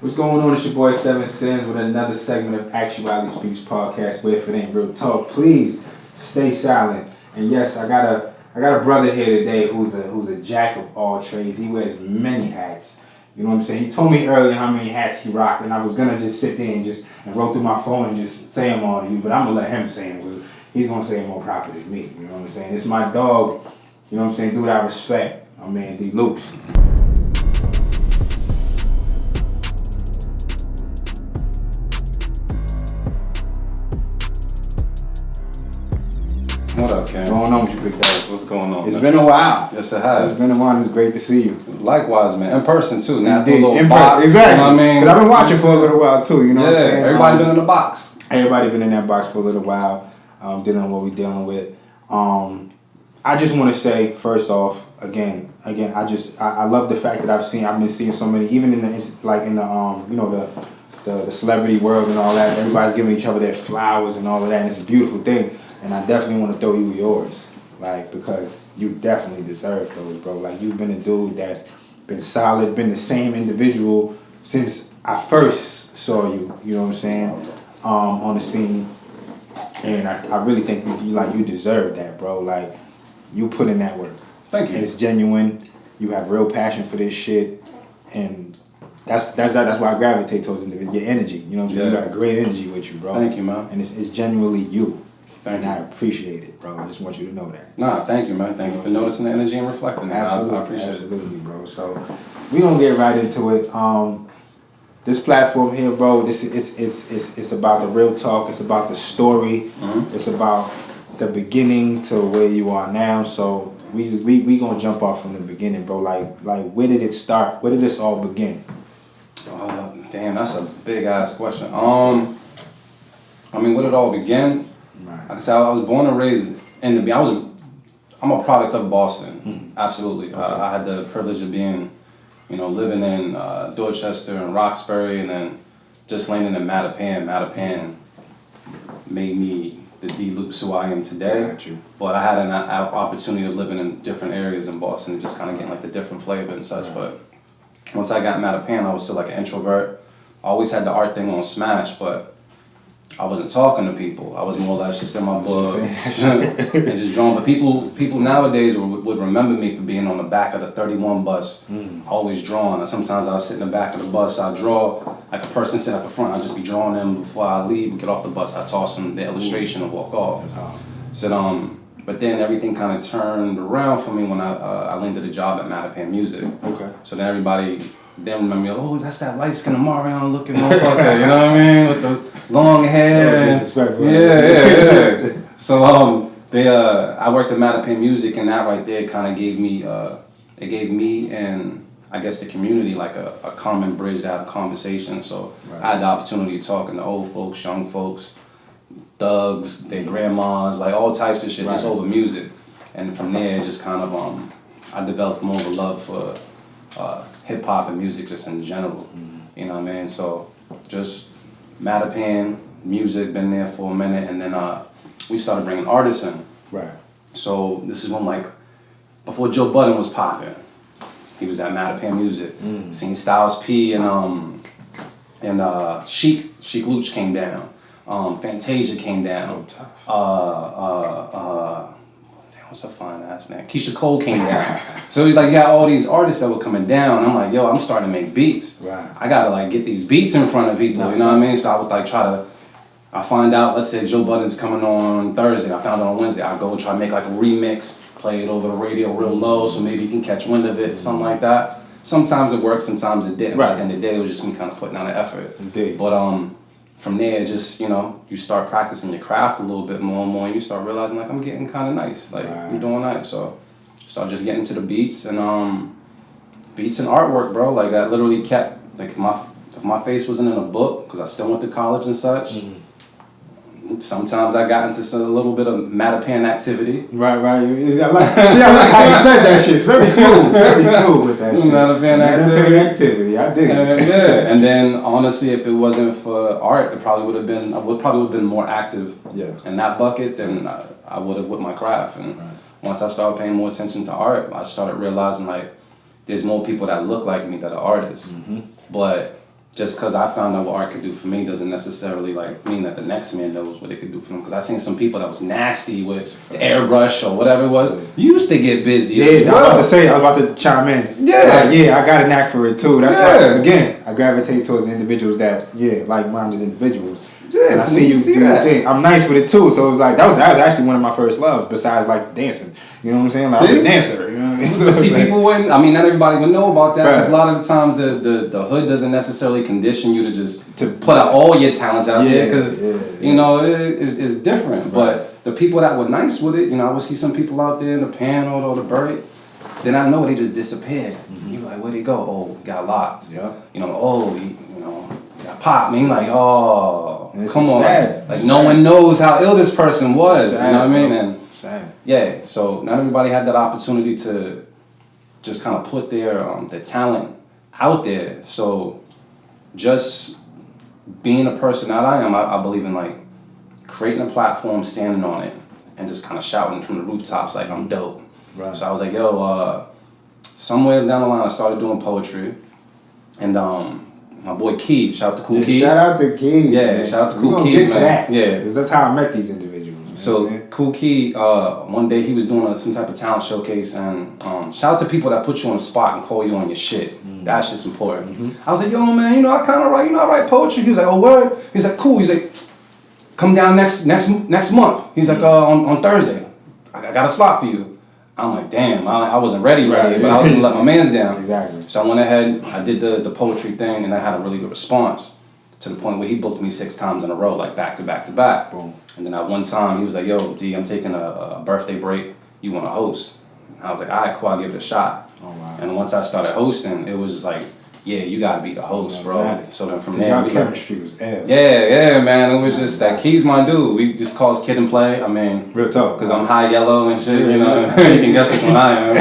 What's going on? It's your boy Seven Sins with another segment of Actuality Speaks podcast. Where if it ain't real talk, please stay silent. And yes, I got a brother here today who's a jack of all trades. He wears many hats. You know what I'm saying? He told me earlier how many hats he rocked, and I was gonna just sit there and roll through my phone and just say them all to you, but I'm gonna let him say them because he's gonna say it more proper than me. You know what I'm saying? It's my dog. You know what I'm saying? Dude, I respect. My man, D LOOPZ. What up, Ken? What's going on with you, big dog? What's going on? It's been a while. Yes, it has. It's been a while. It's great to see you. Likewise, man. In person, too. Not Indeed. the little box. Exactly. You know what I mean? Because I've been watching for a little while, too. You know what I'm saying? Everybody been in the box. Everybody been in that box for a little while, dealing with what we're dealing with. I just want to say, first off, again, I love the fact that I've been seeing so many, even in the celebrity world and all that. Everybody's giving each other their flowers and all of that, and it's a beautiful thing. And I definitely want to throw you yours, because you definitely deserve those, bro. Like, you've been a dude that's been solid, been the same individual since I first saw you. You know what I'm saying? On the scene, and I really think you deserve that, bro. Like, you put in that work. Thank you. And it's genuine. You have real passion for this shit, and that's why I gravitate towards individual. Your energy, you know what I'm saying? Yeah. You got a great energy with you, bro. Thank you, man. And it's genuinely you. Thank and you. I appreciate it, bro. I just want you to know that. Nah, thank you, man. Thank you for noticing the energy and reflecting that. Absolutely, I appreciate absolutely, bro. So we gonna get right into it. This platform here, bro, it's about the real talk. It's about the story. Mm-hmm. It's about the beginning to where you are now. So we gonna jump off from the beginning, bro. Like where did it start? Where did this all begin? Damn, that's a big ass question. I mean, where did it all begin? Right. Like I said, I was born and raised in I'm a product of Boston. Mm-hmm. Absolutely. Okay. I had the privilege of being, living in Dorchester and Roxbury, and then just landing in Mattapan. Mattapan made me the D LOOPZ who I am today. Got you. But I had an opportunity of living in different areas in Boston and just kind of getting like the different flavor and such. Right. But once I got Mattapan, I was still like an introvert. I always had the art thing on smash, but I wasn't talking to people. I was more or less just in my book and just drawing. But people nowadays would remember me for being on the back of the 31 bus, always drawing. Sometimes I would sit in the back of the bus, I'd draw, like a person sitting at the front, I'd just be drawing them before I leave, get off the bus, I'd toss them the illustration and walk off. So, but then everything kind of turned around for me when I landed a job at Mattapan Music. Okay. So then everybody remember me, oh, that's that light-skinned Marion looking motherfucker, you know what I mean? With the long hair. Yeah. So I worked at Mattapan Music, and that right there kind of gave me, and I guess the community like a common bridge to have a conversation. So Right. I had the opportunity to talk to old folks, young folks, thugs, their grandmas, like all types of shit, just Right. over music. And from there, just kind of I developed more of a love for hip hop and music just in general. You know what I mean? So just Mattapan music, been there for a minute, and then we started bringing artists in. Right. So this is when before Joe Budden was popping, he was at Mattapan Music. Seen Styles P and Sheik Luch came down. Fantasia came down. What's a fine ass name? Keisha Cole came down. So he's like, you had all these artists that were coming down. And I'm like, yo, I'm starting to make beats. Right. I gotta get these beats in front of people. You know what I mean? So I would I find out, let's say Joe Budden's coming on Thursday. I found it on Wednesday. I go try to make a remix, play it over the radio real low, so maybe you can catch wind of it, something like that. Sometimes it worked, sometimes it didn't. Right. But at the end of the day, it was just me kind of putting out an effort. Indeed. But from there, just, you start practicing your craft a little bit more and more, and you start realizing, I'm getting kind of nice. I'm doing nice. So start just getting to the beats and artwork, bro. Like, that literally kept, if my face wasn't in a book, because I still went to college and such, sometimes I got into a little bit of Mattapan activity. Right. I like how you said that shit. It's very smooth with that shit. Mattapan activity. I dig it. Yeah, and then honestly, if it wasn't for art, I would have been more active in that bucket than I would have with my craft. And once I started paying more attention to art, I started realizing there's more people that look like me that are artists. But just because I found out what art could do for me doesn't necessarily like mean that the next man knows what it could do for them. Because I seen some people that was nasty with the airbrush or whatever it was. You used to get busy. Yeah, as well. I was about to chime in. Yeah, I got a knack for it too. That's why again I gravitate towards the individuals that like-minded individuals. Yeah, and I see you do your thing. I'm nice with it too. So it was like that was actually one of my first loves besides like dancing. You know what I'm saying? Like, I was a dancer. You know what I mean? But see, people wouldn't. I mean, not everybody would know about that because a lot of the times the hood doesn't necessarily condition you to put out all your talents out there because you know it's different. Right. But the people that were nice with it, you know, I would see some people out there in the panel or the bird. Then I know they just disappeared. You like, where'd they go? Oh, he got locked. Yeah. You know, he got popped. I mean, like, come on. Sad. Like no one knows how ill this person was. Sad, you know what I mean? And sad. Yeah, so not everybody had that opportunity to just kind of put their talent out there. So just being a person that I am, I believe in like creating a platform, standing on it, and just kind of shouting from the rooftops like I'm dope. Right. So I was like, somewhere down the line I started doing poetry, and my boy Key, shout out to Cool Key. Shout out to Key. Yeah, man. shout out to Cool Key. We're gonna get to that. Yeah, because that's how I met these individuals. So Cool Key, one day he was doing some type of talent showcase, and shout out to people that put you on the spot and call you on your shit. That shit's important. I was like, yo man, I kind of write, I write poetry. He was like, oh word. He's like, cool. He's like, come down next month. He's like, on Thursday, I got a slot for you. I'm like, damn, I wasn't ready, but I was gonna let my mans down. Exactly. So I went ahead, I did the poetry thing, and I had a really good response to the point where he booked me 6 times in a row, like back to back to back. Boom. And then at one time, he was like, yo, D, I'm taking a birthday break. You want to host? And I was like, all right, cool, I'll give it a shot. Oh, wow. And once I started hosting, it was just like, yeah, you got to be the host, bro. Right. So then from there, y'all chemistry was air. Yeah, man. It was just that Key's my dude. We just call us Kid and Play. I mean, real talk. Because I'm high yellow and shit, you know. You can guess which one I am.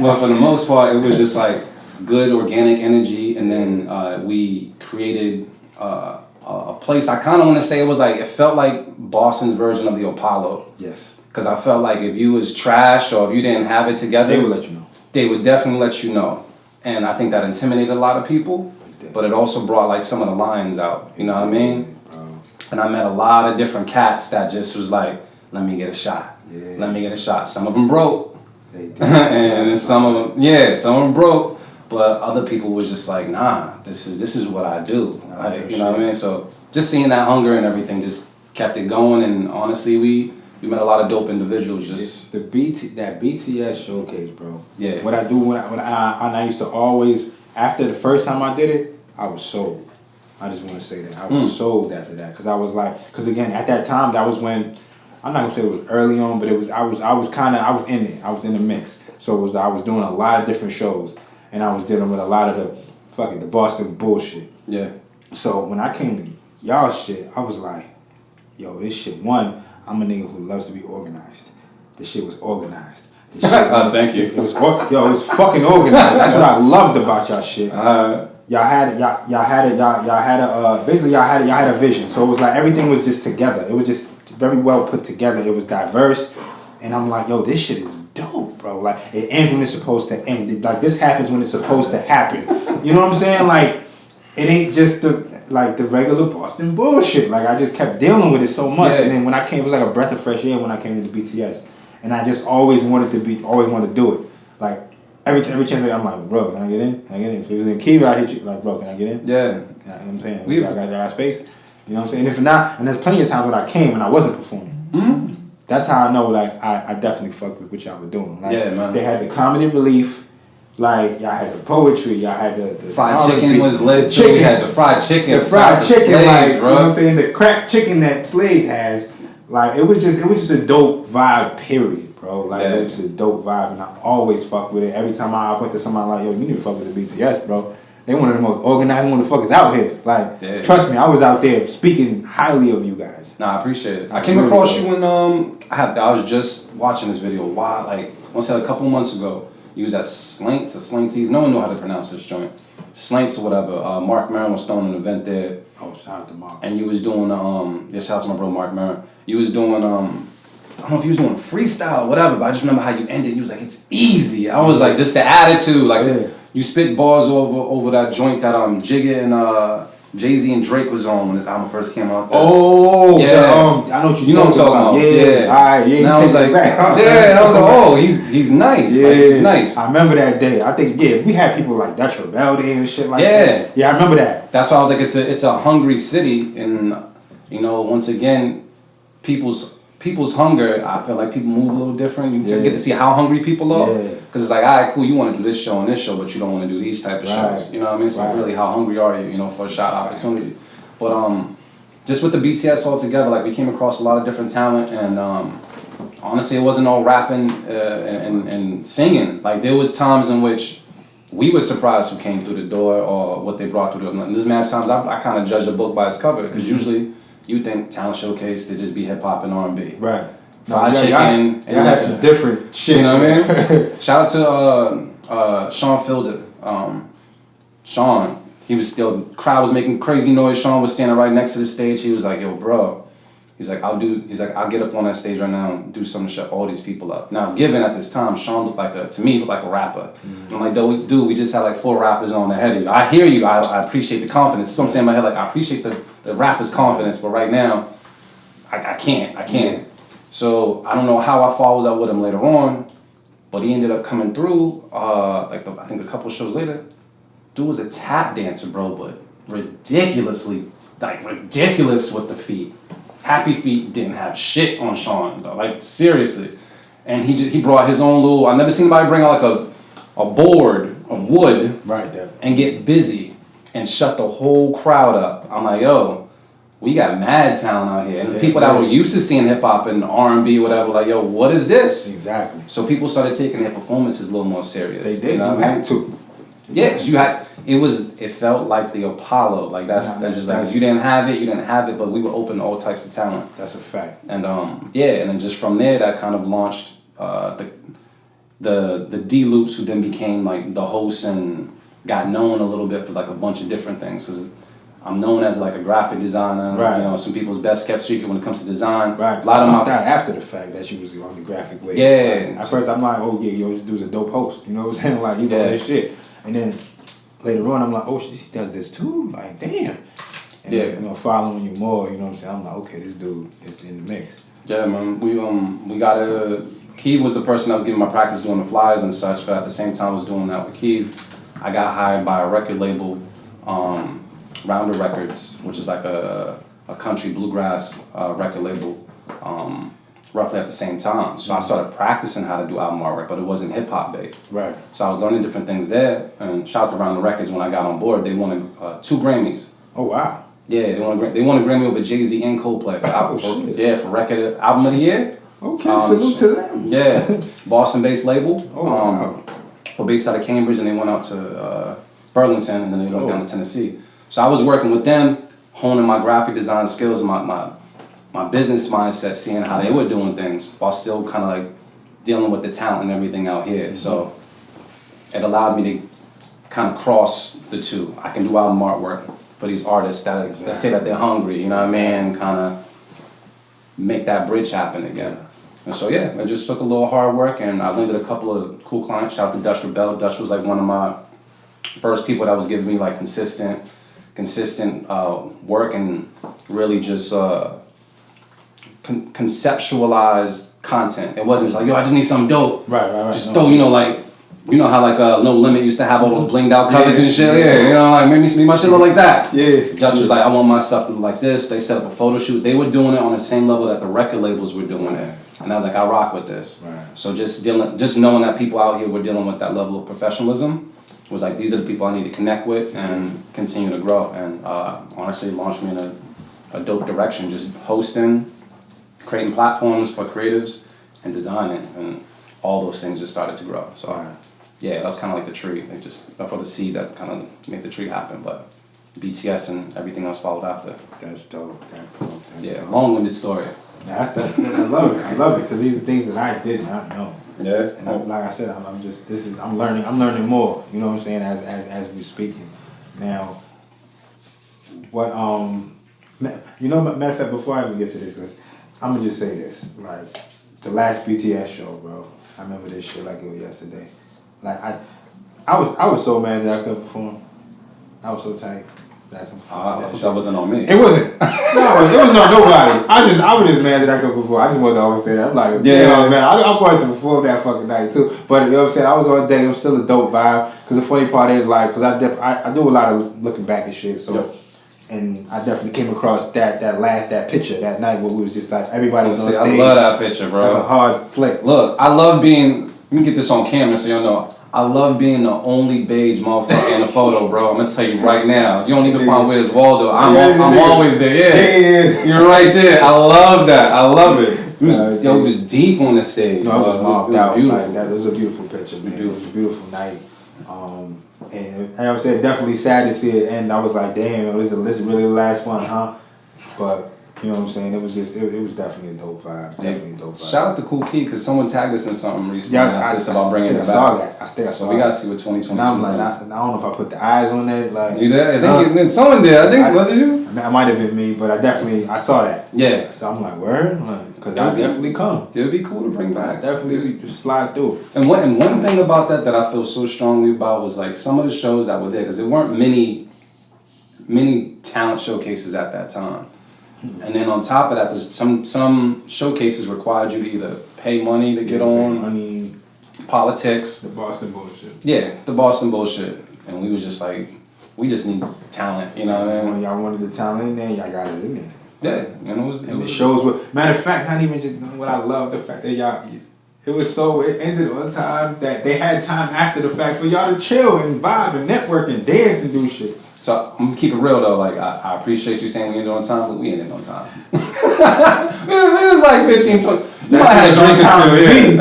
But for the most part, it was just like good organic energy. And then we created a place. I kind of want to say it felt like Boston's version of the Apollo. Yes. Because I felt like if you was trash or if you didn't have it together, they would let you know. They would definitely let you know. And I think that intimidated a lot of people, but it also brought like some of the lines out, you know what I mean? And I met a lot of different cats that just was like, let me get a shot. Yeah. Let me get a shot. Some of them broke. They did. And some of them broke, but other people was just like, nah, this is what I do. Like, you know what I mean? So just seeing that hunger and everything just kept it going, and honestly, we met a lot of dope individuals. Just that BTS showcase, bro. Yeah. What I do when I used to always, after the first time I did it, I was sold. I just want to say that I was sold after that, because I was like, because again at that time that was when, I'm not gonna say it was early on, but it was I was in it. I was in the mix. So it was, I was doing a lot of different shows, and I was dealing with a lot of the Boston bullshit. Yeah. So when I came to y'all shit, I was like, yo, this shit, one, I'm a nigga who loves to be organized. This shit was organized. Thank you. It was fucking organized. That's what I loved about y'all shit. Y'all had a vision. So it was like everything was just together. It was just very well put together. It was diverse, and I'm like, yo, this shit is dope, bro. Like it ends when it's supposed to end. Like this happens when it's supposed to happen. You know what I'm saying? Like it ain't just the regular Boston bullshit. Like I just kept dealing with it so much, and then when I came, it was like a breath of fresh air when I came into BTS, and I just always wanted to do it. Like every chance I'm like, bro, can I get in? Can I get in? If it was in Kiva, I'd hit you like, bro, can I get in? Yeah. You know what I'm saying? I got space. You know what I'm saying? If not, and there's plenty of times when I came and I wasn't performing. Mm-hmm. That's how I know, like, I definitely fucked with what y'all were doing. Like, yeah, man. They had the comedy relief. Like, y'all had the poetry, y'all had the fried chicken was lit too. We had the fried chicken. The fried chicken, Slays, like, bro. You know what I'm saying? The cracked chicken that Slays has. Like, it was just a dope vibe, period, bro. Like, it was just a dope vibe, and I always fuck with it. Every time I went to somebody like, yo, you need to fuck with the BTS, bro. They one of the most organized motherfuckers out here. Like, trust me, I was out there speaking highly of you guys. Nah, I appreciate it. I came across you when I was just watching this video a couple months ago. You was at Slanty's. No one know how to pronounce this joint. Slants or whatever. Mark Maron was throwing an event there. Oh, shout out to Mark. And you was doing shout out to my bro Mark Maron. You was doing I don't know if you was doing freestyle or whatever, but I just remember how you ended. You was like, it's easy. I was like, just the attitude, like you spit bars over that joint that Jigga and Jay-Z and Drake was on when this album first came out. Oh, yeah. I know what you know what I'm talking about. Yeah. Alright, yeah. And I was like, I was like, oh, he's nice. Yeah, like, he's nice. I remember that day. I think we had people like Dutch Rebel Day and shit like that. Yeah, I remember that. That's why I was like, it's a hungry city, and once again, people's hunger. I feel like people move a little different. You get to see how hungry people are. Because it's like, all right, cool, you want to do this show and this show, but you don't want to do these type of shows. You know what I mean? So really, how hungry are you, for a shot opportunity? But just with the BTS all together, like we came across a lot of different talent, and honestly, it wasn't all rapping and singing. Like there was times in which we were surprised who came through the door or what they brought through the door. And there's mad times I kind of judge a book by its cover, because usually you think talent showcase to just be hip hop and R&B. Right. Fried chicken. Yeah, that's some different shit. You know what I mean? Shout out to Sean Fielder. Sean, the crowd was making crazy noise. Sean was standing right next to the stage. He was like, yo, bro. He's like, I'll get up on that stage right now and do something to shut all these people up. Now, given at this time, Sean looked like a rapper. Mm-hmm. I'm like, dude, we just had like 4 rappers on ahead of you. I hear you. I appreciate the confidence. That's what I'm saying in my head. Like, I appreciate the rapper's confidence, but right now, I can't. Mm-hmm. So I don't know how I followed up with him later on, but he ended up coming through. I think a couple shows later, dude was a tap dancer, bro, but ridiculous with the feet. Happy Feet didn't have shit on Sean, though. Like seriously, and he brought his own little. I never seen anybody bring out like a board of wood, right there, and get busy and shut the whole crowd up. I'm like, yo. We got mad talent out here, and the people that were used to seeing hip hop and R&B, whatever, like, yo, what is this? Exactly. So people started taking their performances a little more serious. They did. You had to. Yeah, because it felt like the Apollo. Like that's just like if you didn't have it, but we were open to all types of talent. That's a fact. And and then just from there, that kind of launched the D-Loops, who then became like the host and got known a little bit for like a bunch of different things. 'Cause I'm known as like a graphic designer, right. Some people's best kept secret when it comes to design. Right. A lot of that after the fact that you was on the graphic wave. Yeah. Right. At first I'm like, oh yeah, yo, this dude's a dope host. You know what I'm saying? Like he's on this shit. And then later on I'm like, oh, she does this too. Like damn. And then, following you more, you know what I'm saying? I'm like, okay, this dude is in the mix. Yeah, man. We got Keith was the person that was giving my practice doing the flyers and such, but at the same time I was doing that with Keith. I got hired by a record label. Rounder Records, which is like a country bluegrass record label, roughly at the same time. So I started practicing how to do album artwork, but it wasn't hip hop based. Right. So I was learning different things there. And shout out to Rounder Records when I got on board. They won 2 Grammys. Oh wow. Yeah, they won a Grammy over Jay-Z and Coldplay for record album of the year. Okay, salute to them. Yeah, Boston-based label. Oh wow. We're based out of Cambridge, and they went out to Burlington, and then they went down to Tennessee. So I was working with them, honing my graphic design skills and my business mindset, seeing how they were doing things while still kind of like dealing with the talent and everything out here. Mm-hmm. So it allowed me to kind of cross the two. I can do album artwork for these artists that say that they're hungry, you know what I mean? Kind of make that bridge happen again. And so it just took a little hard work, and I landed a couple of cool clients. Shout out to Dutch Rebel. Dutch was like one of my first people that was giving me like consistent work and really just conceptualized content. It wasn't just like, yo, I just need something dope. Right. Just throw, how like No Limit used to have all those blinged out covers and shit. Yeah, like make my shit look like that. Yeah. Judge was like, I want my stuff to look like this. They set up a photo shoot. They were doing it on the same level that the record labels were doing it. And I was like, I rock with this. Right. So just knowing that people out here were dealing with that level of professionalism was like, these are the people I need to connect with and continue to grow. And honestly, launched me in a dope direction, just hosting, creating platforms for creatives, and designing. And all those things just started to grow. So that's kind of like the tree. They just, for the seed that kind of made the tree happen. But BTS and everything else followed after. That's dope. Long-winded story. I love it. I love it because these are things that I did not know. Yeah. And like I said, I'm learning more. You know what I'm saying? As we're speaking. Now, what matter of fact, before I even get to this, because I'm gonna just say this, like the last BTS show, bro. I remember this shit like it was yesterday. Like I was so mad that I couldn't perform. I was so tight that I couldn't perform. That wasn't on me. It wasn't. No, it wasn't on nobody. I was just mad that I couldn't perform. I just wanted to always say that. I'm like, man, I wanted to perform that fucking night too. But you know what I'm saying? I was on deck. It was still a dope vibe. Because the funny part is like, because I do a lot of looking back and shit. So. Yep. And I definitely came across that picture that night where we was just like everybody was on stage. I love that picture, bro. It's a hard flick. Look, I love being. Let me get this on camera so y'all know. I love being the only beige motherfucker in the photo, bro. I'm gonna tell you right now. You don't need to find Where's Waldo. I'm always there. Yeah. You're right there. I love that. I love it. It was deep on the stage. No, it was mobbed out. Beautiful. Like, that was a beautiful picture, man. It was a beautiful night. And I would say definitely sad to see it end. I was like, damn, this is really the last one, huh? But you know what I'm saying? It was just, it was definitely a dope vibe. Definitely a dope vibe. Shout out to Cool Key because someone tagged us in something recently. Yeah, I said about bringing it back. I saw that. I think I saw so we gotta see what 2022. Now I'm like, I don't know if I put the eyes on that. Like you did? I think someone did. I think was it you? It might have been me, but I saw that. Yeah. So I'm like, word, because I'll definitely come. It would be cool to bring back. Definitely just slide through. And one thing about that I feel so strongly about was like some of the shows that were there because there weren't many talent showcases at that time. And then on top of that, there's some showcases required you to either pay money to get on, money, politics, the Boston bullshit. Yeah, the Boston bullshit, and we was just like, we just need talent, you know what I mean? When y'all wanted the talent in there, y'all got it in there. Yeah, and the shows were. Matter of fact, not even just what I love the fact that y'all. It ended on time that they had time after the fact for y'all to chill and vibe and network and dance and do shit. So I'm gonna keep it real though. Like I appreciate you saying we ended on time, but we ended on time. it was like 15, 20. You might have had a drink or two.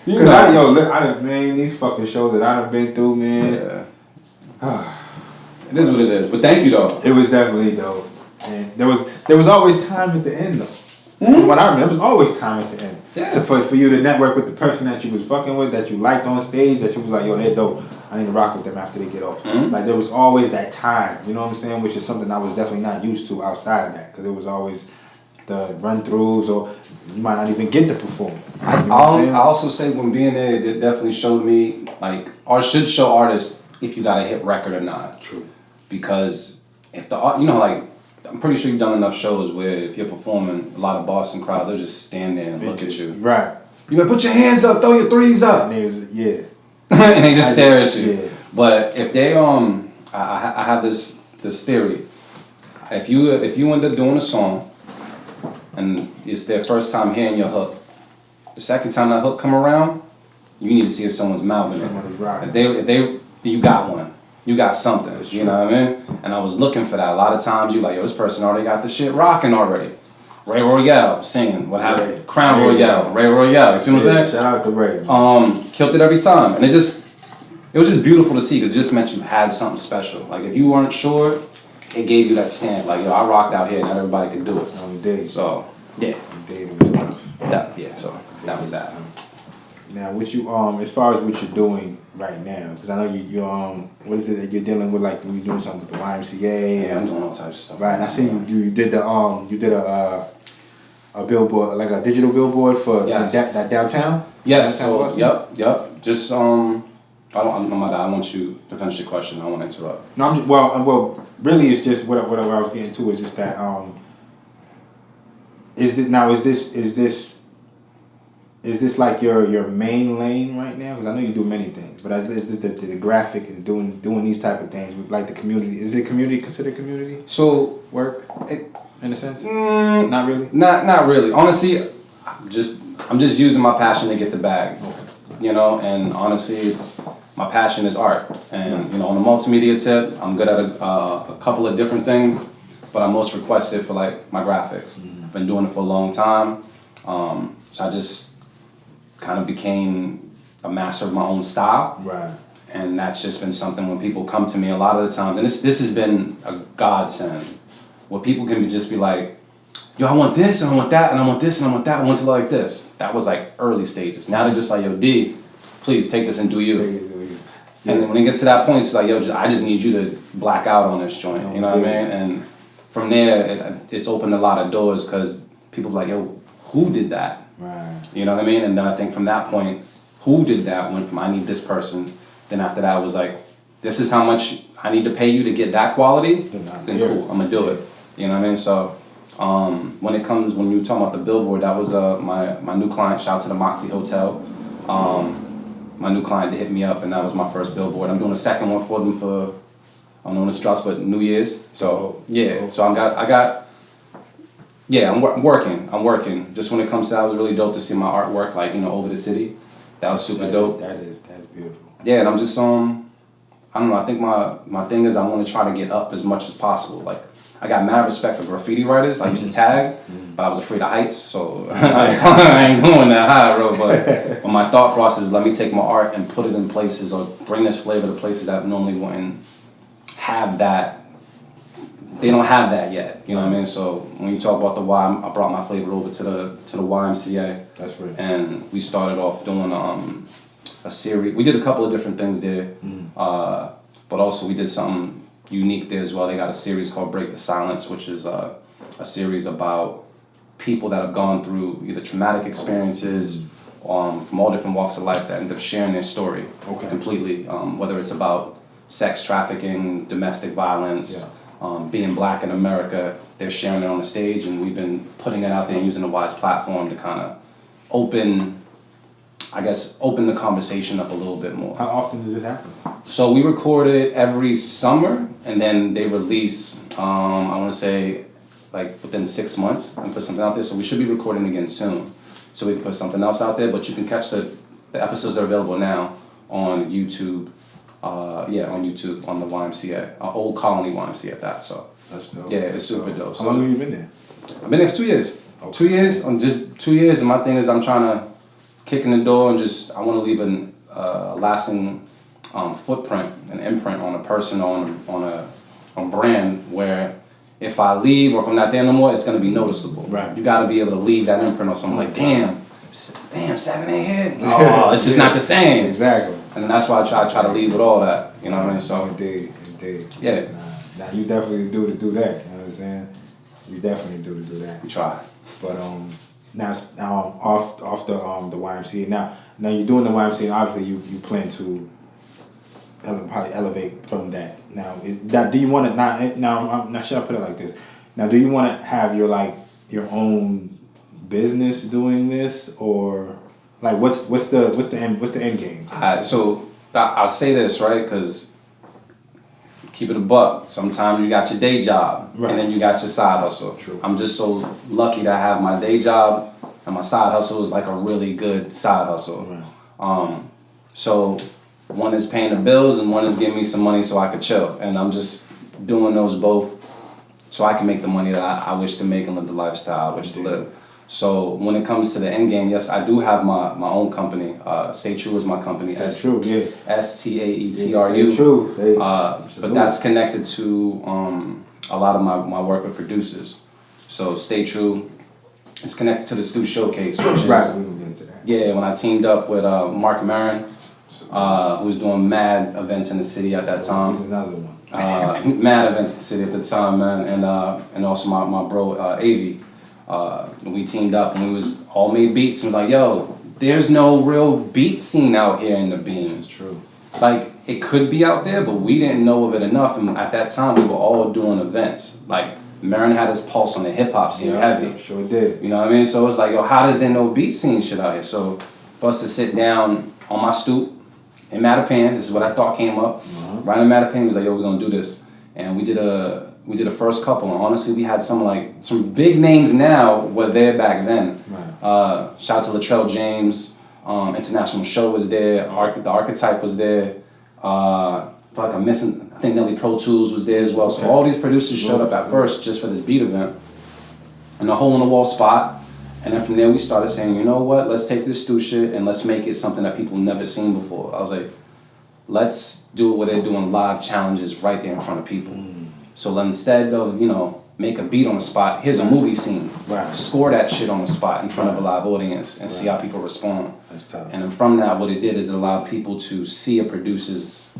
Yeah. Because these fucking shows that I done been through, man. Yeah. It is what it is. But thank you though. It was definitely dope, and there was always time at the end though. Mm-hmm. From what I remember, there was always time at the end. Yeah. For you to network with the person that you was fucking with, that you liked on stage, that you was like, yo, they're dope. I need to rock with them after they get off. Mm-hmm. Like there was always that time, you know what I'm saying? Which is something I was definitely not used to outside of that, because it was always the run-throughs, or you might not even get to perform. I also say when being there, it definitely showed me, like, or should show artists if you got a hit record or not. True. Because if like, I'm pretty sure you've done enough shows where if you're performing, a lot of Boston crowds, they'll just stand there and look at you. Right. You better put your hands up, throw your threes up. Yeah. And they just stare at you. Yeah. But if they I have this theory. If you end up doing a song and it's their first time hearing your hook, the second time that hook come around, you need to see if someone's mouthing it. Somebody's rocking. If you got one. You got something. You know what I mean? And I was looking for that. A lot of times you like, yo, this person already got the shit rocking already. Ray Royale singing, what happened? Crown Royale, Ray Royale. You see what I'm saying? Shout out to Ray. Killed it every time, and it was just beautiful to see because it just meant you had something special. Like if you weren't sure, it gave you that stamp. Like yo, I rocked out here, not everybody could do it. On the day. So yeah. It was tough. So that was that. Now, what you as far as what you're doing right now, because I know you what is it that you're dealing with? Like you're doing something with the YMCA. Yeah, I'm doing all types of stuff. Right, and I seen you did a billboard, like a digital billboard for that downtown. Yes. So yep. Just oh my God, I want you to finish your question. I don't want to interrupt. No, well, really, it's just what I was getting to is just that Is this like your main lane right now? Because I know you do many things, but is this the graphic and doing these type of things with like the community? Is it considered community? So work in a sense? Not really. Not really. Honestly, I'm just using my passion to get the bag. You know, and honestly, my passion is art, and you know, on the multimedia tip, I'm good at a couple of different things, but I'm most requested for like my graphics. Mm-hmm. I've been doing it for a long time, so I just kind of became a master of my own style. Right. And that's just been something when people come to me a lot of the times, and this has been a godsend, where people can just be like, yo, I want this, and I want that, and I want this, and I want that, I want to look like this. That was like early stages. Now they're just like, yo, D, please take this and do you. Yeah. And then when it gets to that point, it's like, yo, I just need you to black out on this joint, you know what I mean? And from there, it's opened a lot of doors, because people are like, yo, who did that? Right. You know what I mean? And then I think from that point, who did that went from I need this person Then after that, I was like, this is how much I need to pay you to get that quality. Then cool, I'm gonna do it. You know what I mean? So when you were talking about the billboard, that was my new client. Shout out to the Moxie Hotel. My new client hit me up, and that was my first billboard. I'm doing a second one for them for, I don't know when this drops, but New Year's. So yeah, so I'm working. Just when it comes to that, it was really dope to see my artwork, like, you know, over the city. That was super dope. That's beautiful. Yeah, and I'm just I don't know. I think my thing is I want to try to get up as much as possible. Like, I got mad respect for graffiti writers. I used to tag, but I was afraid of heights, so I ain't going that high, bro. But my thought process is, let me take my art and put it in places, or bring this flavor to places that normally wouldn't have that. They don't have that yet, you know what I mean? So when you talk about the Y, I brought my flavor over to the YMCA. That's right. And we started off doing a series. We did a couple of different things there, but also we did something unique there as well. They got a series called Break the Silence, which is a series about people that have gone through either traumatic experiences from all different walks of life that end up sharing their story completely, whether it's about sex trafficking, domestic violence, being black in America. They're sharing it on the stage, and we've been putting it out there and using the Wise platform to kind of open the conversation up a little bit more. How often does it happen? So we record it every summer, and then they release, I want to say, like within 6 months, and put something out there. So we should be recording again soon, so we can put something else out there. But you can catch the episodes are available now on YouTube. On YouTube on the YMCA, Old Colony YMCA at that. So that's dope. Yeah, it's super dope. How long have you been there? I've been there for 2 years. 2 years, just 2 years, and my thing is I'm trying to kick in the door and I want to leave a lasting footprint, an imprint on a person, on a brand, where if I leave or if I'm not there no more, it's going to be noticeable. Right. You got to be able to leave that imprint on someone like, damn, 7 ain't here. Oh, it's just not the same. Exactly. And that's why I try to lead with all that. You know what I mean? So Indeed. Yeah. Now you definitely do that. You know what I'm saying? You definitely do that. We try. But now off the YMCA. Now you're doing the YMCA, and obviously you plan to probably elevate from that. Now do you want to now should I put it like this? Now, do you want to have your own business doing this, or like what's the end game? So I'll say this, right, because keep it a buck. Sometimes you got your day job, and then you got your side hustle. True. I'm just so lucky to have my day job, and my side hustle is like a really good side hustle. Right. So one is paying the bills, and one is giving me some money so I could chill. And I'm just doing those both so I can make the money that I wish to make and live the lifestyle I wish to live. So when it comes to the end game, yes, I do have my own company. Stay True is my company. That's true, yeah. STAETRU. Stay True. But that's connected to a lot of my work with producers. So Stay True is connected to the Stu Showcase, which is, right. We can get into that. Yeah, when I teamed up with Mark Maron, who was doing mad events in the city at that time. He's another one. Mad events in the city at the time, man, and also my bro Avi. We teamed up and we was all made beats and was like, yo, there's no real beat scene out here in the Bean. This is true. Like, it could be out there, but we didn't know of it enough. And at that time, we were all doing events. Like, Marin had his pulse on the hip hop scene heavy. Sure did. You know what I mean? So it's like, yo, how does there no beat scene shit out here? So for us to sit down on my stoop in Mattapan, this is what I thought came up. Right in Mattapan, we was like, yo, we're gonna do this. And we did a first couple, and honestly, we had some big names now were there back then. Right. Shout out to Latrell James, International Show was there, the Archetype was there. I feel like I'm missing, I think Nelly Pro Tools was there as well. So all these producers showed up at first just for this beat event, in a hole in the wall spot. And then from there we started saying, you know what, let's take this Stu shit and let's make it something that people never seen before. I was like, let's do it where they're doing live challenges right there in front of people. So instead of, make a beat on the spot, here's a movie scene. Right. Score that shit on the spot in front of a live audience and see how people respond. That's tough. And then from that, what it did is it allowed people to see a producer's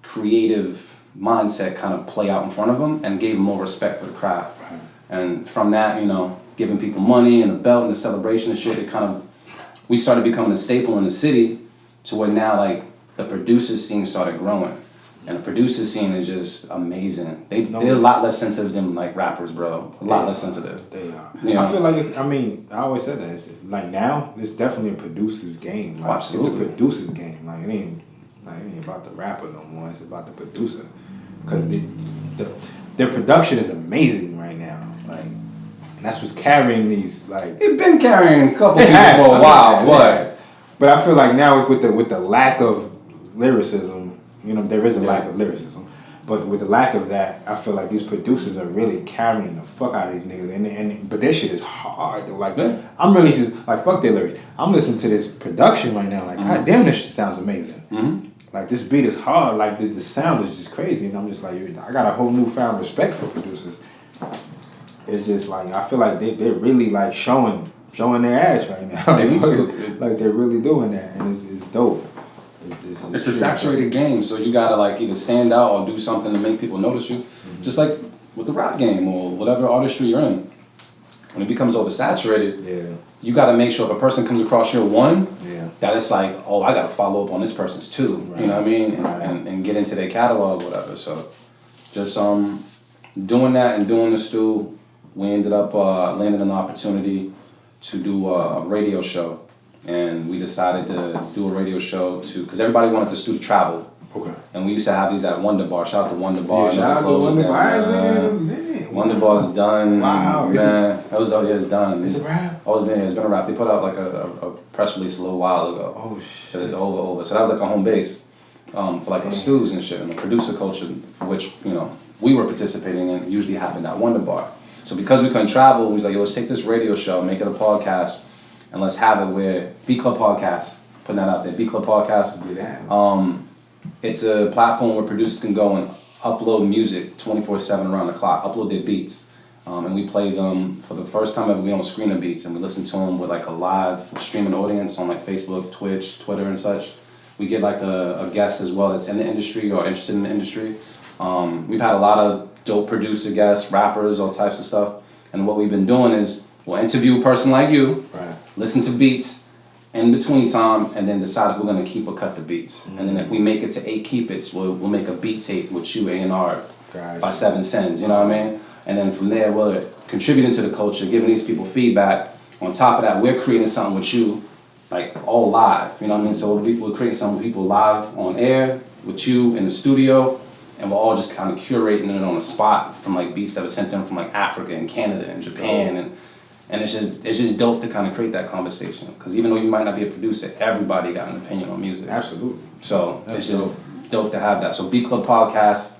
creative mindset kind of play out in front of them and gave them more respect for the craft. Right. And from that, giving people money and a belt and a celebration and shit, we started becoming a staple in the city to where now, the producer scene started growing. And the producer scene is just amazing. They're a lot less sensitive than like rappers, bro. A lot less sensitive. They are. You know? I feel like I always said that. It's like now, it's definitely a producer's game. Like, absolutely. It's a producer's game. Like it ain't about the rapper no more. It's about the producer. Because their production is amazing right now. Like, and that's what's carrying these, like. It's been carrying a couple people for a while, but I feel like now with the lack of lyricism, there is a lack of lyricism. But with the lack of that, I feel like these producers are really carrying the fuck out of these niggas. But their shit is hard though. Like, I'm really just like, fuck their lyrics. I'm listening to this production right now. Like, god damn, this shit sounds amazing. Like, this beat is hard. Like, the sound is just crazy. And I'm just like, I got a whole newfound respect for producers. It's just like, I feel like they're really like showing their ass right now. Like, they're really doing that. And it's dope. It's a saturated game, so you gotta like either stand out or do something to make people notice you. Just like with the rap game or whatever artistry you're in. When it becomes oversaturated, you gotta make sure if a person comes across your one, that it's like, oh, I gotta follow up on this person's too. Right. You know what I mean? And get into their catalog or whatever. So just doing that and doing the stew, we ended up landing an opportunity to do a radio show. And we decided to do a radio show because everybody wanted the stew to travel. Okay. And we used to have these at Wonder Bar. Shout out to Wonder Bar. Yeah, shout out to Wonder Bar. Wonder Bar's done. Wow. Man, it's done. It's a wrap? Oh, it's been a wrap. They put out like a press release a little while ago. Oh, shit. So it's over. So that was like a home base for like the stews and shit. And the producer culture, for which, we were participating in, usually happened at Wonder Bar. So because we couldn't travel, we was like, yo, let's take this radio show, make it a podcast, and let's have it where B Club Podcast, putting that out there, B Club Podcast. It's a platform where producers can go and upload music 24/7 around the clock, upload their beats. And we play them for the first time ever. We don't screen the beats, and we listen to them with like a live streaming audience on like Facebook, Twitch, Twitter, and such. We get like a guest as well that's in the industry or interested in the industry. We've had a lot of dope producer guests, rappers, all types of stuff. And what we've been doing is we'll interview a person like you, listen to beats in between time, and then decide if we're gonna keep or cut the beats. And then if we make it to 8 keep it's, we'll make a beat tape with you A&R by 7 cents. You know what I mean? And then from there, we're contributing to the culture, giving these people feedback. On top of that, we're creating something with you, like all live. You know what I mean? So we're creating something with people live on air with you in the studio. And we're all just kind of curating it on the spot from like beats that were sent in from like Africa and Canada and Japan, and it's just dope to kind of create that conversation. Because even though you might not be a producer, everybody got an opinion on music. Absolutely. So it's just dope to have that. So B Club Podcast,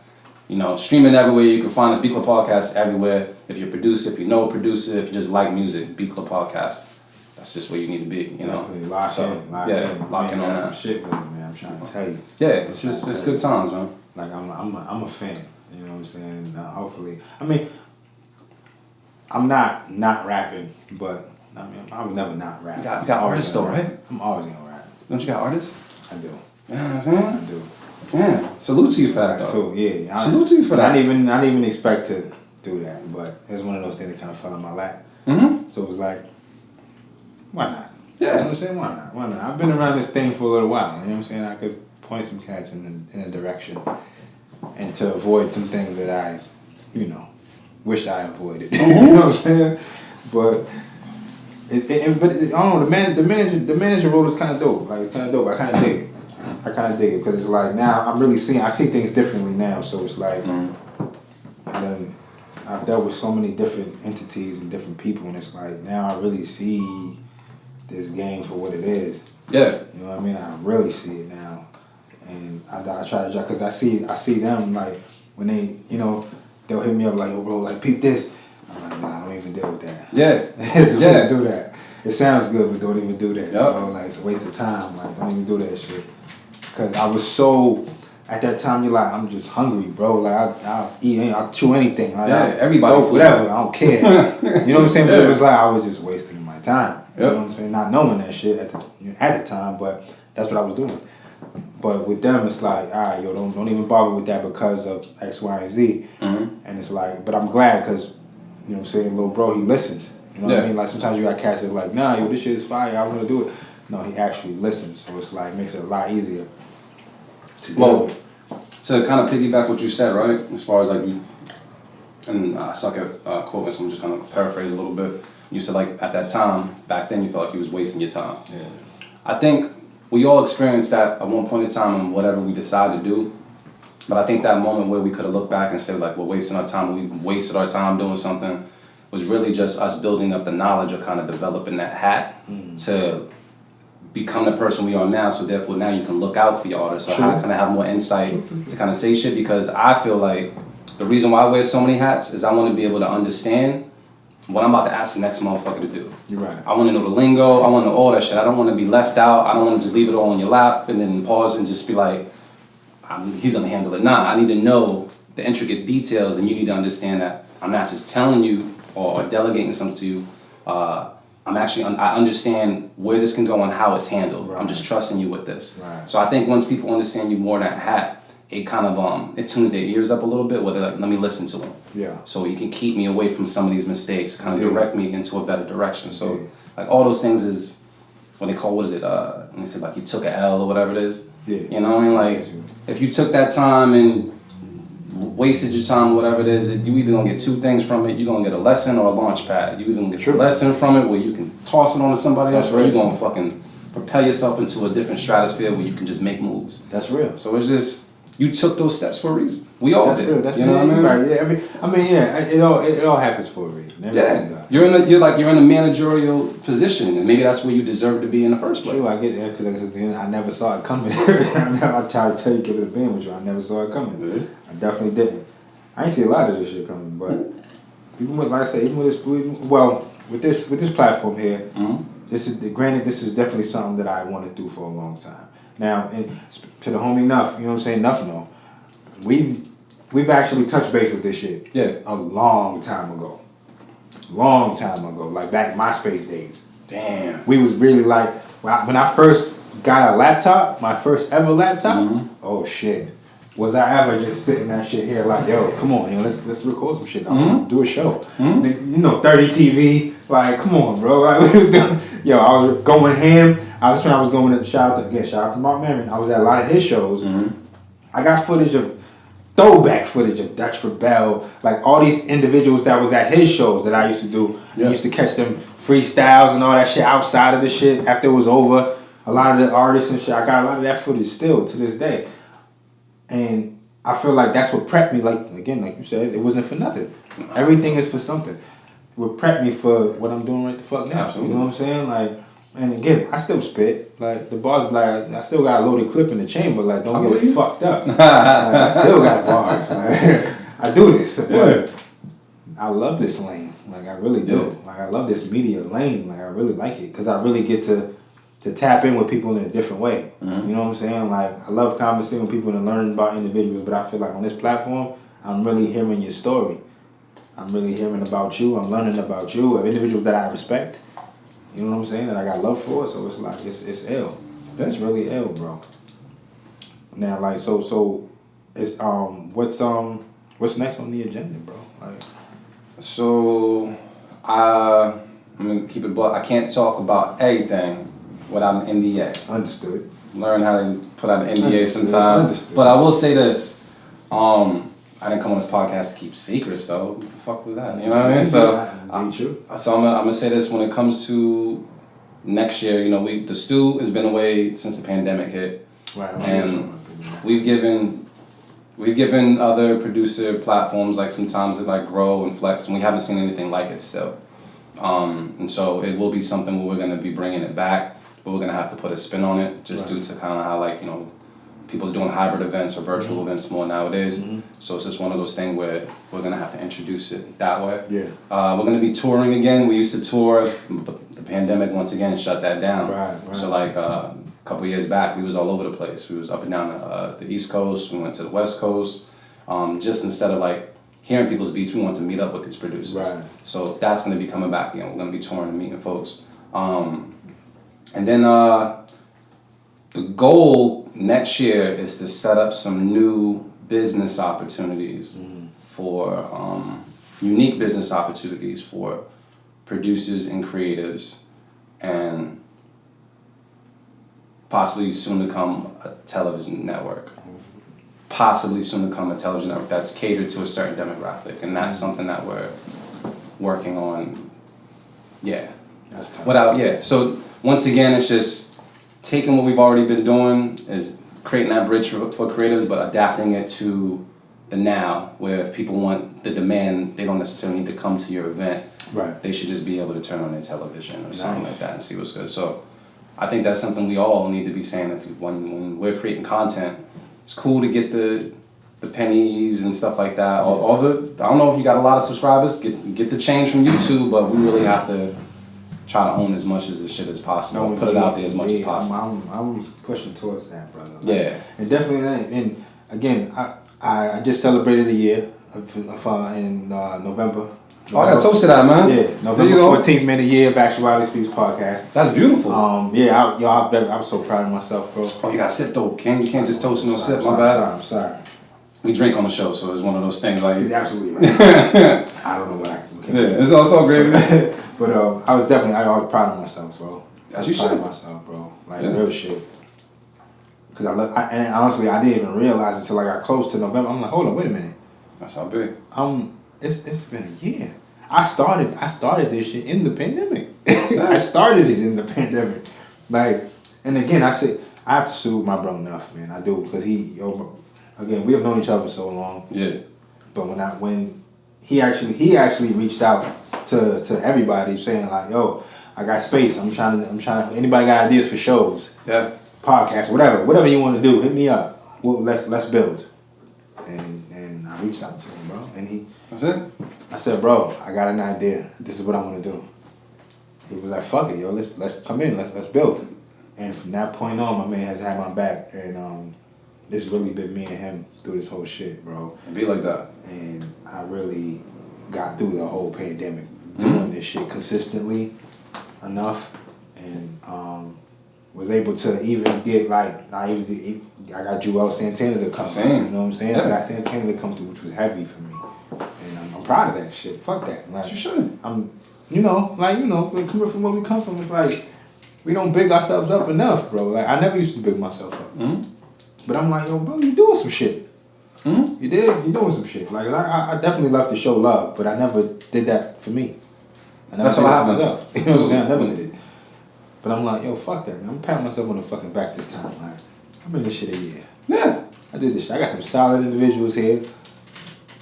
streaming everywhere you can find us. B Club Podcast everywhere. If you're a producer, if you know a producer, if you just like music, B Club Podcast. That's just where you need to be. Definitely lock in on that. Some shit with it, man. I'm trying to tell you. Yeah, it's good times, man. Like I'm a fan. You know what I'm saying? Hopefully, I'm not rapping, but I was never not rapping. You got artists though, right? I'm always gonna rap. Don't you got artists? I do. You know what I'm saying? I do. Yeah. Salute to you for that though. Yeah. Salute to you for that. I didn't even expect to do that, but it was one of those things that kind of fell in my lap. So it was like, why not? Yeah. You know what I'm saying? Why not? I've been around this thing for a little while. You know what I'm saying? I could point some cats in a direction, and to avoid some things that I, wish I avoided. You know what I'm saying? But I don't know. The manager role is kind of dope. Like, it's kind of dope. I kind of dig it because it's like now I see things differently now. So it's like, and then I've dealt with so many different entities and different people, and it's like now I really see this game for what it is. Yeah. You know what I mean? I really see it now. And I try to, because I see them, like, when they, they'll hit me up like, yo, bro, like, peep this. I'm like, nah, don't even deal with that. Yeah. Don't do that. It sounds good, but don't even do that. Yep. Like, it's a waste of time. Like, don't even do that shit. Because I was so, at that time, you're like, I'm just hungry, bro. Like, I'll eat, I'll chew anything. Like, everybody. Whatever, I don't care. You know what I'm saying? But it was like, I was just wasting my time. You know what I'm saying? Not knowing that shit at the time, but that's what I was doing. But with them, it's like, all right, yo, don't even bother with that because of X, Y, and Z. And it's like, but I'm glad because, you know what I'm saying, little bro, he listens. You know what I mean? Like, sometimes you got cats that are like, nah, yo, this shit is fire, I want to do it. No, he actually listens. So it's like, makes it a lot easier. Well, to kind of piggyback what you said, right? As far as like you, and I suck at quoting, so I'm just gonna paraphrase a little bit. You said like at that time, back then, you felt like you was wasting your time. Yeah. I think we all experienced that at one point in time in whatever we decided to do. But I think that moment where we could have looked back and said like we're wasting our time, we wasted our time doing something, was really just us building up the knowledge or kind of developing that hat to become the person we are now. So therefore now you can look out for your artists. So how can I have more insight to kind of say shit? Because I feel like the reason why I wear so many hats is I want to be able to understand what I'm about to ask the next motherfucker to do. You're right. I want to know the lingo. I want to know all that shit. I don't want to be left out. I don't want to just leave it all on your lap and then pause and just be like, he's going to handle it. Nah, I need to know the intricate details, and you need to understand that I'm not just telling you or delegating something to you. I understand where this can go and how it's handled. Right. I'm just trusting you with this. Right. So I think once people understand you more that hat, it kind of it tunes their ears up a little bit. Whether like, let me listen to them. Yeah. So you can keep me away from some of these mistakes, kind of direct me into a better direction. So like all those things is what they call, what is it? Let me say like you took an L or whatever it is. Yeah. You know what I mean? Like if you took that time and wasted your time, whatever it is, you either gonna get two things from it. You're gonna get a lesson or a launch pad. You either gonna get a lesson from it where you can toss it on to somebody else, or you're gonna fucking propel yourself into a different stratosphere where you can just make moves. That's real. So it's just, you took those steps for a reason. We all did. Real. That's you real. Know what I mean? Right. Yeah. It all happens for a reason. Everything you're in a managerial position, and maybe that's where you deserve to be in the first place. True, I get it, because I never saw it coming. I tried to tell you, give it a being with you. I never saw it coming. I definitely didn't. I ain't see a lot of this shit coming, but even with, like I said, with this platform here, this is definitely something that I want to do for a long time. Now, and to the homie Nuff, you know what I'm saying? Nuff know. We've actually touched base with this shit a long time ago. Like back MySpace days. Damn. We was really like, when I first got a laptop, my first ever laptop, oh shit. Was I ever just sitting that shit here like, yo, come on, yo, let's record some shit. Do a show. 30 TV, like, come on, bro. Like, we was doing, I was going ham. I was going to shout out to Mark Maron. I was at a lot of his shows. I got throwback footage of Dutch Rebel, like all these individuals that was at his shows that I used to do. I used to catch them freestyles and all that shit outside of the shit after it was over. A lot of the artists and shit, I got a lot of that footage still to this day. And I feel like that's what prepped me, like you said, it wasn't for nothing. Everything is for something. What prepped me for what I'm doing right the fuck now. Absolutely. You know what I'm saying? Like, and again, I still spit. Like, the bars, like, I still got a loaded clip in the chamber. Like, don't get it fucked up. Like, I still got bars. Like, I do this. But I love this lane. Like, I really do. Like, I love this media lane. Like, I really like it. Because I really get to tap in with people in a different way. You know what I'm saying? Like, I love conversing with people and learning about individuals. But I feel like on this platform, I'm really hearing your story. I'm really hearing about you. I'm learning about you, of individuals that I respect. You know what I'm saying? That I got love for. So it's like, it's ill. That's really ill, bro. Now, like, so it's, what's next on the agenda, bro? Like, so, I'm gonna keep it, but I can't talk about everything without an NDA. Understood. Learn how to put out an NDA sometime. Understood. But I will say this, I didn't come on this podcast to keep secrets, though. What the fuck was that? You know what I mean? So I'm gonna say this: when it comes to next year, the stew has been away since the pandemic hit, right? And we've given other producer platforms like sometimes like grow and flex, and we haven't seen anything like it still. And so it will be something where we're gonna be bringing it back, but we're gonna have to put a spin on it, just due to kind of how people are doing hybrid events or virtual events more nowadays. So it's just one of those things where we're gonna have to introduce it that way. We're gonna be touring again. We used to tour, but the pandemic once again shut that down. Right. So like a couple years back, we was all over the place. We was up and down the East Coast. We went to the West Coast. Just instead of like hearing people's beats, we want to meet up with these producers. Right. So that's gonna be coming back. We're gonna be touring and meeting folks. And then the goal next year is to set up some new business opportunities for unique business opportunities for producers and creatives, and possibly soon to come a television network. possibly soon to come a television network that's catered to a certain demographic, and that's something that we're working on. Yeah. That's tough. So once again, it's just taking what we've already been doing, is creating that bridge for creatives, but adapting it to the now, where if people want the demand, they don't necessarily need to come to your event. Right. They should just be able to turn on their television or something like that and see what's good. So I think that's something we all need to be saying. When we're creating content, it's cool to get the pennies and stuff like that. All the, I don't know if you got a lot of subscribers, get the change from YouTube, but we really have to try to own as much as the shit as possible. Put it out there as much as possible. I'm pushing towards that, brother. Yeah. And definitely, and again, I just celebrated a year in November. Oh, I got toast to that, man. Yeah, November 14th made a year of Actuality Speaks podcast. That's beautiful. I'm so proud of myself, bro. Oh, you got to sip though, King. You can't just toast no sip. My bad. I'm sorry. We drink on the show, so it's one of those things like. He's absolutely right. I don't know what I can. Yeah, it's all great. But I was proud of myself, bro. As you should. Proud of myself, bro. Like real shit. Because and honestly, I didn't even realize until I got close to November. I'm like, hold on, wait a minute. That's how big. It's been a year. I started this shit in the pandemic. I started it in the pandemic. Like, and again, I have to salute my bro enough, man. I do, because again, we have known each other so long. Yeah. But when he actually reached out to everybody saying like, yo, I got space. I'm trying to. Anybody got ideas for shows? Yeah. Podcasts, whatever you want to do, hit me up. Well, let's build. And I reached out to him, bro, and That's it. I said, bro, I got an idea. This is what I want to do. He was like, fuck it, yo, let's come in, let's build. And from that point on, my man has had my back, and it's really been me and him through this whole shit, bro. It be like that. And I really got through the whole pandemic doing this shit consistently enough, and was able to even get I got Joel Santana to come through, you know what I'm saying? Yeah. I got Santana to come through, which was heavy for me. And I'm proud of that shit. Fuck that. Like, You should. Coming from where we come from, it's like, we don't big ourselves up enough, bro. Like, I never used to big myself up. Mm-hmm. But I'm like, yo, bro, you doing some shit. Mm-hmm. You did? You doing some shit. Like, I definitely love to show love, but I never did that for me. That's what happened. You know what I'm saying? I never did it. But I'm like, yo, fuck that, man. I'm patting myself on the fucking back this time. Like, I've been in this shit a year. Yeah. I did this shit. I got some solid individuals here.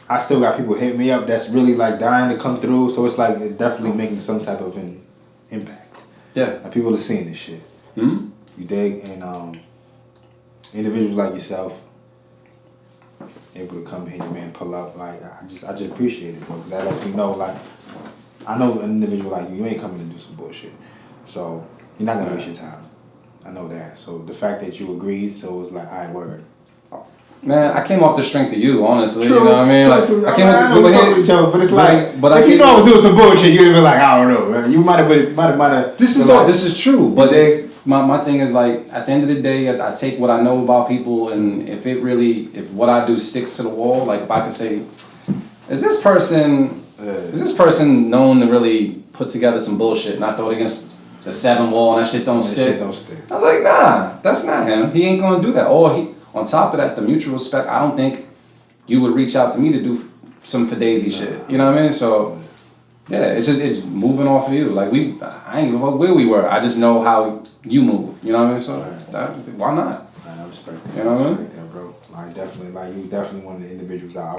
I still got people hitting me up that's really like dying to come through. So it's like it's definitely making some type of an impact. Yeah. Like people are seeing this shit. Mm-hmm. You dig? And individuals like yourself able to come here, man, pull up. Like I just appreciate it, bro. That lets me know, like, I know an individual like you ain't coming to do some bullshit. So you're not gonna waste your time. I know that. So the fact that you agreed, so it was like, all right, word. Man, I came off the strength of you, honestly. True, you know what I mean? True. I came off with each other, but it's but if you know I was doing some bullshit, you'd be like, I don't know, man. You might have. This is true, but my thing is like at the end of the day, I take what I know about people, and if what I do sticks to the wall, like if I could say, is this person known to really put together some bullshit and I throw it against the 7 wall and that shit don't stick? I was like, nah, that's not him. He ain't gonna do that. On top of that, the mutual respect, I don't think you would reach out to me to do some Fugazi shit. You know what I mean? So, yeah, it's moving off of you. Like, I ain't give a fuck where we were. I just know how you move. You know what I mean? So, why not? I respect that. You know what I mean? I respect that, bro. You definitely one of the individuals I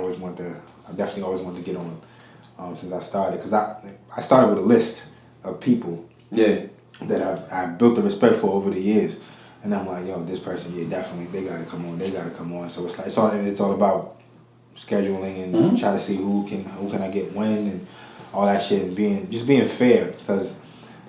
definitely always want to get on since I started. Because I started with a list of people that I've built a respect for over the years. And I'm like, yo, this person, yeah, definitely, they gotta come on. So it's like it's all about scheduling and trying to see who can I get when and all that shit, and being fair, because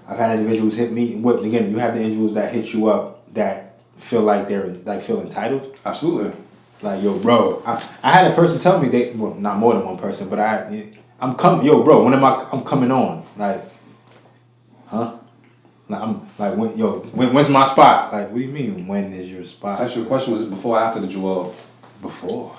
I've had individuals hit me. Again, you have the individuals that hit you up that feel like feel entitled. Absolutely. Like, yo, bro, I had a person tell me not more than one person, but I'm coming, yo, bro, I'm coming on, like, huh? Like, I'm like, when's my spot? Like, what do you mean, when is your spot? Actually, the question was before or after the Joel? Before.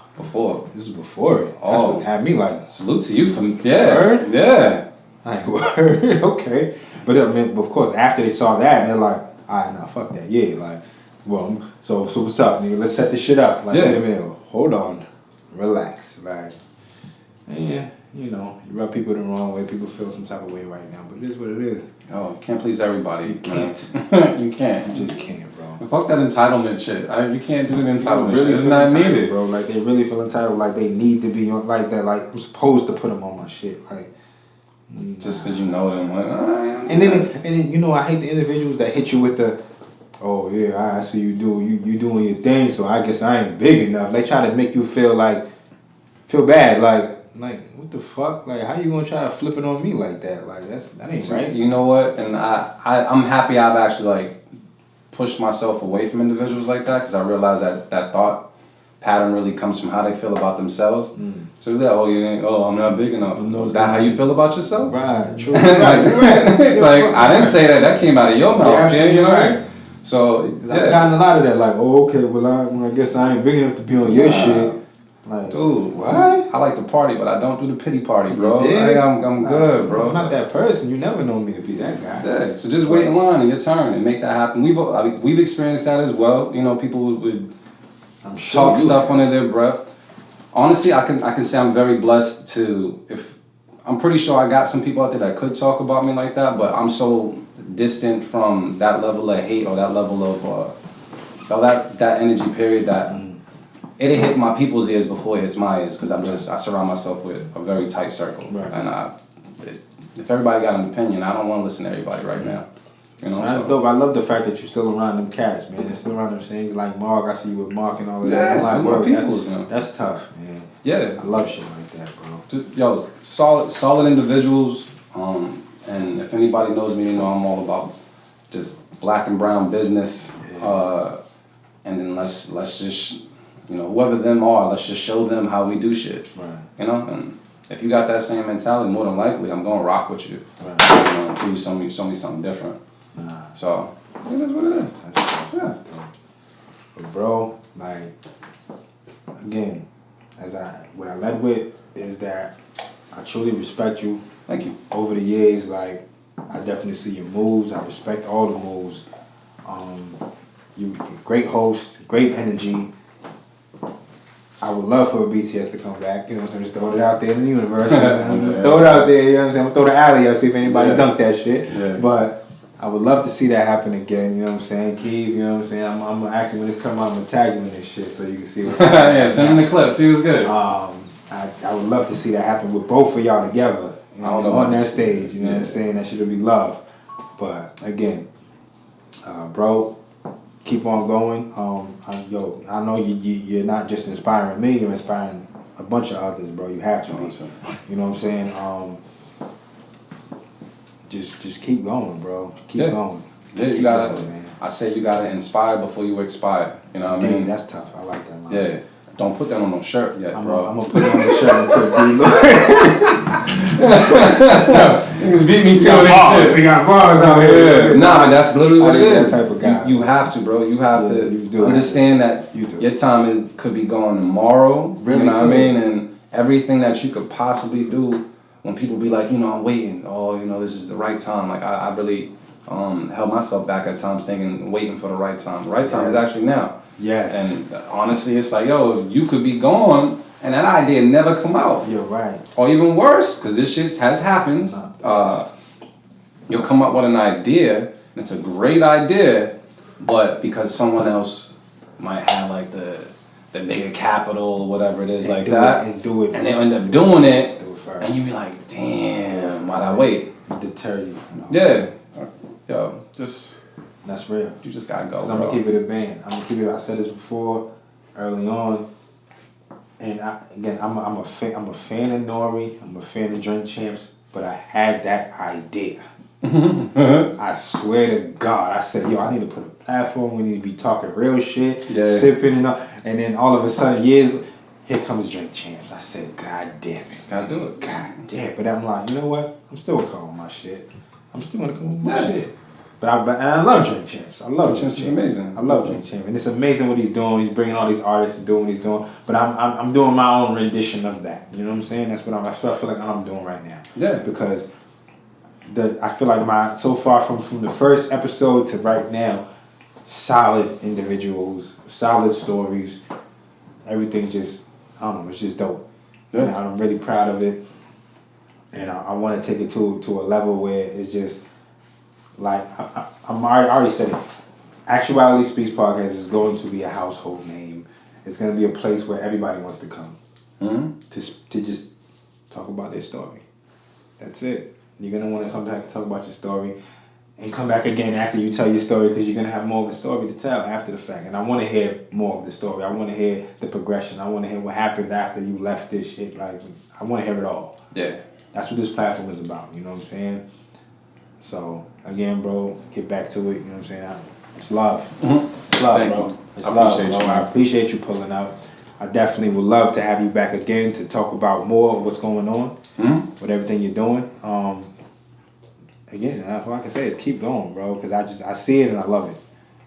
This is before it. That's what had me like. Salute to you from word? Yeah. Like, word, okay. But I mean, of course, after they saw that, they're like, all right, nah, fuck that, yeah, like, well, so what's up, nigga? Let's set this shit up. Like, wait a minute, hold on, relax, like, yeah, you know, you rub people the wrong way, people feel some type of way right now, but it is what it is. Oh, you can't please everybody. You can't. You can't. You just can't, bro. Fuck that entitlement shit. You can't do the entitlement really shit. It's not needed, bro. Like they really feel entitled, like they need to be on, like that. Like I'm supposed to put them on my shit, like. Just because you know them, like, and then you know I hate the individuals that hit you with the, oh yeah, I see you doing your thing, so I guess I ain't big enough. They try to make you feel bad, like what the fuck, like how you gonna try to flip it on me like that? Like that ain't right. You know what? And I'm happy I've actually like pushed myself away from individuals like that because I realize that thought pattern really comes from how they feel about themselves. So that I'm not big enough. Is that how you feel about yourself? Right, true. Right. Like I didn't say that. That came out of your mouth. Yeah, you know right. So I've gotten a lot of that. Like, oh, okay, well I guess I ain't big enough to be on your shit. Like, dude, what? I like to party, but I don't do the pity party, bro. I'm good, bro. I'm not that person. You never know me to be that guy. Yeah. So just wait in line and your turn and make that happen. We've experienced that as well. You know, people would talk stuff under their breath. Honestly, I can say I'm very blessed to. If I'm pretty sure I got some people out there that could talk about me like that, but I'm so distant from that level of hate or that level of that energy period that it'll hit my people's ears before it hits my ears because I surround myself with a very tight circle. Right. And if everybody got an opinion, I don't want to listen to everybody right now. You know, that's dope. I love the fact that you're still around them cats, man. You're still around them saying like Mark. I see you with Mark and all that. Yeah, that's tough, man. Yeah, I love shit like that, bro. Yo, solid individuals. And if anybody knows me, they know I'm all about just black and brown business. Yeah. And then let's just, you know, whoever them are, let's just show them how we do shit. Right. You know, and if you got that same mentality, more than likely, I'm gonna rock with you. Right. You know, until you show me something different. So it is what it is. That's dope. But bro, like again, what I led with is that I truly respect you. Thank you. Over the years, like I definitely see your moves. I respect all the moves. You great host, great energy. I would love for BTS to come back. You know what I'm saying? Just throw it out there in the universe. Throw it out there. You know what I'm saying? I'm gonna throw the alley up, see if anybody dunk that shit. Yeah. But I would love to see that happen again. You know what I'm saying? Keith, you know what I'm saying? I'm actually, when this come out, I'm gonna tag you in this shit so you can see what yeah, send him the clip. See what's good. I would love to see that happen with both of y'all together. You know, on that stage. You know what I'm saying? That shit would be love. But again, bro, keep on going. I know you're not just inspiring me, you're inspiring a bunch of others, bro. You have to be. You know what I'm saying? Just keep going, bro. Keep going. Yeah, you gotta. Man. I say you gotta inspire before you expire. You know what I mean? That's tough. I like that line. Yeah. Don't put that on no shirt yet, bro. I'm gonna put it on the shirt and put D-Lord. That's tough. Niggas beat me to it. He got bars out here. Nah, but that's literally what it is. That type of guy. You have to, bro. You have to understand that your time could be gone tomorrow. Really, you know what I mean? And everything that you could possibly do. When people be like, you know, I'm waiting. Oh, you know, this is the right time. Like I really held myself back at times, thinking waiting for the right time. The right time is actually now. Yes. And honestly, it's like, yo, you could be gone, and that idea never come out. You're right. Or even worse, because this shit has happened. You'll come up with an idea, and it's a great idea, but because someone else might have like the bigger capital or whatever it is, and like that, and they end up doing it, and you be like, damn, why'd I wait? Deter you. Yeah. Yo, just. That's real. You just gotta go. I'm gonna keep it a band. I'm gonna keep it. I said this before, early on, and I'm a fan of Nori. I'm a fan of Drink Champs, but I had that idea. I swear to God, I said, yo, I need to put a platform. We need to be talking real shit, sipping and all. And then all of a sudden, here comes Drink Champs. I said, God damn it, gotta do it. God damn. But I'm like, you know what? I'm still gonna come with my shit. I'm still gonna come with my shit. But I love Drink Champs. I love Drink Champs. It's amazing. I love Drink Champs, and it's amazing what he's doing. He's bringing all these artists to do what he's doing. But I'm doing my own rendition of that. You know what I'm saying? That's what I feel like I'm doing right now. Yeah. Because I feel like so far from the first episode to right now, solid individuals, solid stories, everything just, I don't know, it's just dope. Yeah. And I'm really proud of it. And I want to take it to a level where it's just, like, I already said it. Actuality Speaks Podcast is going to be a household name. It's going to be a place where everybody wants to come to just talk about their story. That's it. You're going to want to come back and talk about your story and come back again after you tell your story because you're going to have more of a story to tell after the fact. And I want to hear more of the story. I want to hear the progression. I want to hear what happened after you left this shit. Like, I want to hear it all. Yeah. That's what this platform is about. You know what I'm saying? So, again, bro, get back to it. You know what I'm saying? It's love. It's love, Thank bro. you. It's I love, appreciate bro. you. I appreciate you pulling out. I definitely would love to have you back again to talk about more of what's going on with everything you're doing. Again, that's all I can say is keep going, bro, because I see it and I love it.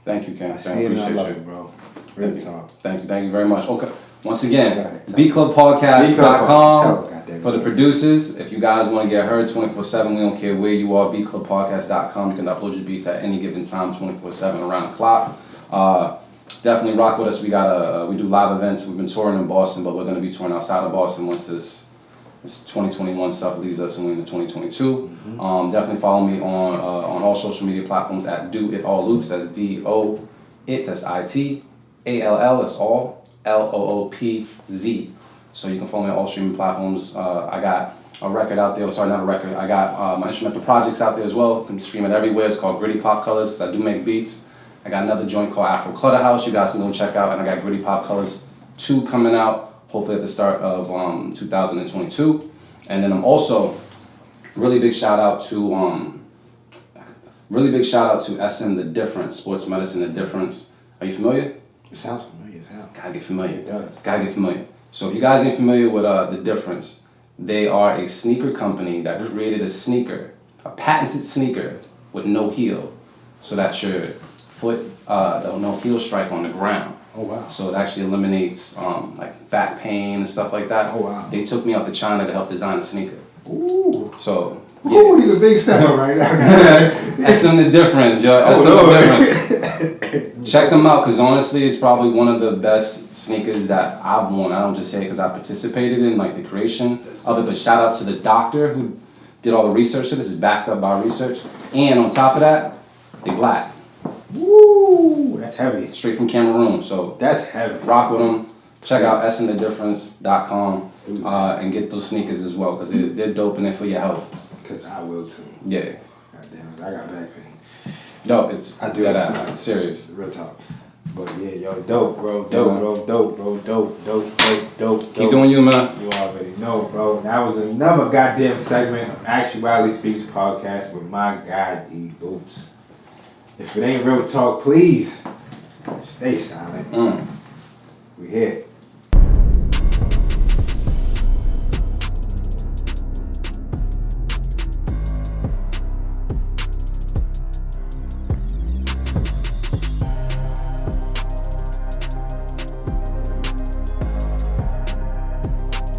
Thank you, Ken. I see it and I love you. it, bro. Real talk. Thank you very much. Okay. Once again, Tell bclubpodcast.com goddamn for the producers. If you guys want to get heard 24/7, we don't care where you are, bclubpodcast.com. You can upload your beats at any given time, 24/7, around the clock. Definitely rock with us. We do live events. We've been touring in Boston, but we're going to be touring outside of Boston once this 2021 stuff leaves us and we're into 2022. Definitely follow me on all social media platforms at Do It All Loops. That's D-O it. That's I-T-A-L-L. That's all LOOPZ. So you can follow me on all streaming platforms. I got a record out there. Sorry, not a record. I got my instrumental projects out there as well. You can stream it everywhere. It's called Gritty Pop Colors because I do make beats. I got another joint called Afro Clutter House. You guys can go check out. And I got Gritty Pop Colors 2 coming out, hopefully at the start of 2022. And then I'm also really big shout out to SM The Difference, Sports Medicine The Difference. Are you familiar? It sounds familiar as hell. Gotta get familiar. It does. Gotta get familiar. So if you guys ain't familiar with The Difference, they are a sneaker company that created a sneaker, a patented sneaker with no heel, so that your foot, no heel strike on the ground. Oh, wow. So it actually eliminates like back pain and stuff like that. Oh, wow. They took me out to China to help design the sneaker. Ooh. So Ooh, he's a big stepper right now. SM The Difference, yo. SM The Difference. Check them out, because honestly, it's probably one of the best sneakers that I've worn. I don't just say it because I participated in like the creation of it, but shout out to the doctor who did all the research. So this is backed up by research. And on top of that, they black. Woo, that's heavy. Straight from Cameroon. So That's heavy. rock with them. Check out smthedifference.com and get those sneakers as well, because they're dope and they're for your health. Because I will too. Yeah. Goddamn, I got back pain. No, it's I do. dead ass. Serious. Real talk. But yeah, yo, dope, bro. Dope. Keep doing you, man. You already know, bro. That was another goddamn segment of Actuality Speaks Podcast with my guy, D-LOOPZ. If it ain't real talk, please stay silent. We here.